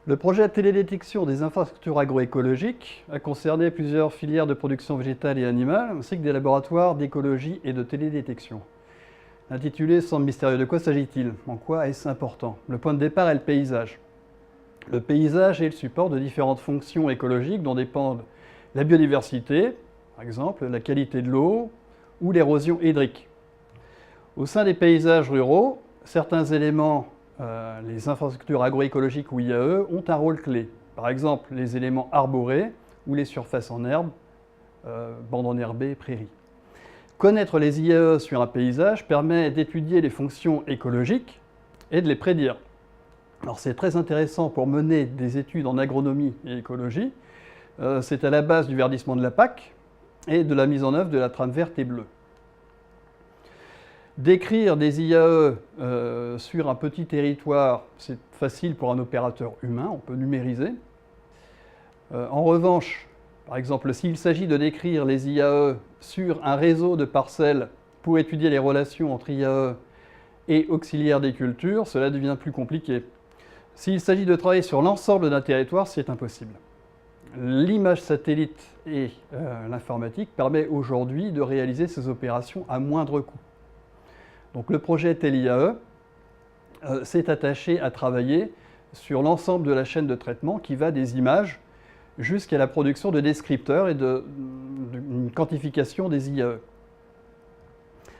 Le projet de télédétection des infrastructures agroécologiques a concerné plusieurs filières de production végétale et animale, ainsi que des laboratoires d'écologie et de télédétection. L'intitulé semble mystérieux. De quoi s'agit-il? En quoi est-ce important? Le point de départ est le paysage. Le paysage est le support de différentes fonctions écologiques dont dépendent la biodiversité, par exemple la qualité de l'eau ou l'érosion hydrique. Au sein des paysages ruraux, certains éléments, les infrastructures agroécologiques ou IAE, ont un rôle clé. Par exemple, les éléments arborés ou les surfaces en herbe, bandes enherbées, prairies. Connaître les IAE sur un paysage permet d'étudier les fonctions écologiques et de les prédire. Alors c'est très intéressant pour mener des études en agronomie et écologie. C'est à la base du verdissement de la PAC et de la mise en œuvre de la trame verte et bleue. Décrire des IAE sur un petit territoire, c'est facile pour un opérateur humain, on peut numériser. En revanche, par exemple, s'il s'agit de décrire les IAE sur un réseau de parcelles pour étudier les relations entre IAE et auxiliaires des cultures, cela devient plus compliqué. S'il s'agit de travailler sur l'ensemble d'un territoire, c'est impossible. L'image satellite et l'informatique permettent aujourd'hui de réaliser ces opérations à moindre coût. Donc le projet TELIAE s'est attaché à travailler sur l'ensemble de la chaîne de traitement qui va des images jusqu'à la production de descripteurs et d'une quantification des IAE.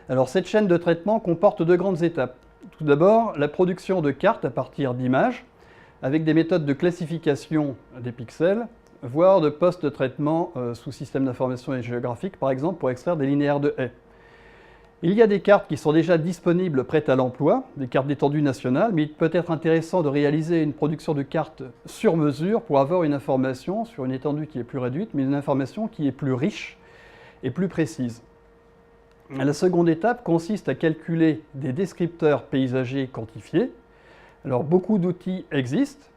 Alors cette chaîne de traitement comporte deux grandes étapes. Tout d'abord, la production de cartes à partir d'images avec des méthodes de classification des pixels, voire de post-traitement sous système d'information géographique, par exemple pour extraire des linéaires de haies. Il y a des cartes qui sont déjà disponibles, prêtes à l'emploi, des cartes d'étendue nationale, mais il peut être intéressant de réaliser une production de cartes sur mesure pour avoir une information sur une étendue qui est plus réduite, mais une information qui est plus riche et plus précise. La seconde étape consiste à calculer des descripteurs paysagers quantifiés. Alors beaucoup d'outils existent.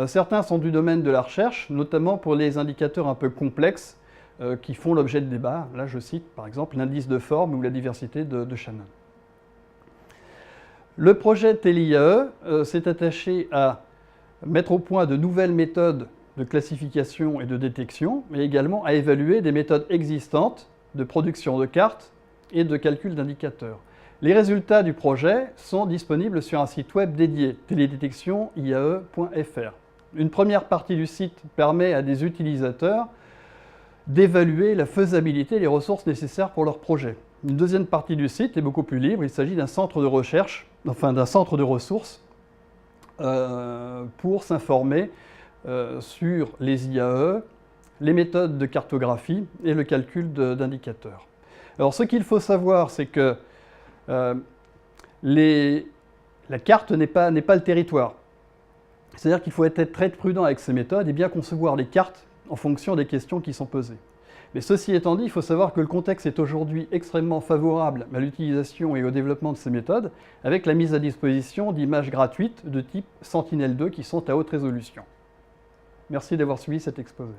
Certains sont du domaine de la recherche, notamment pour les indicateurs un peu complexes qui font l'objet de débats. Là, je cite par exemple l'indice de forme ou la diversité de Shannon. Le projet TELIAE s'est attaché à mettre au point de nouvelles méthodes de classification et de détection, mais également à évaluer des méthodes existantes de production de cartes et de calcul d'indicateurs. Les résultats du projet sont disponibles sur un site web dédié, télédétectioniae.fr. Une première partie du site permet à des utilisateurs d'évaluer la faisabilité et les ressources nécessaires pour leur projet. Une deuxième partie du site est beaucoup plus libre. Il s'agit d'un centre de recherche, enfin d'un centre de ressources pour s'informer sur les IAE, les méthodes de cartographie et le calcul d'indicateurs. Alors ce qu'il faut savoir, c'est que la carte n'est pas le territoire. C'est-à-dire qu'il faut être très prudent avec ces méthodes et bien concevoir les cartes en fonction des questions qui sont posées. Mais ceci étant dit, il faut savoir que le contexte est aujourd'hui extrêmement favorable à l'utilisation et au développement de ces méthodes, avec la mise à disposition d'images gratuites de type Sentinel-2 qui sont à haute résolution. Merci d'avoir suivi cet exposé.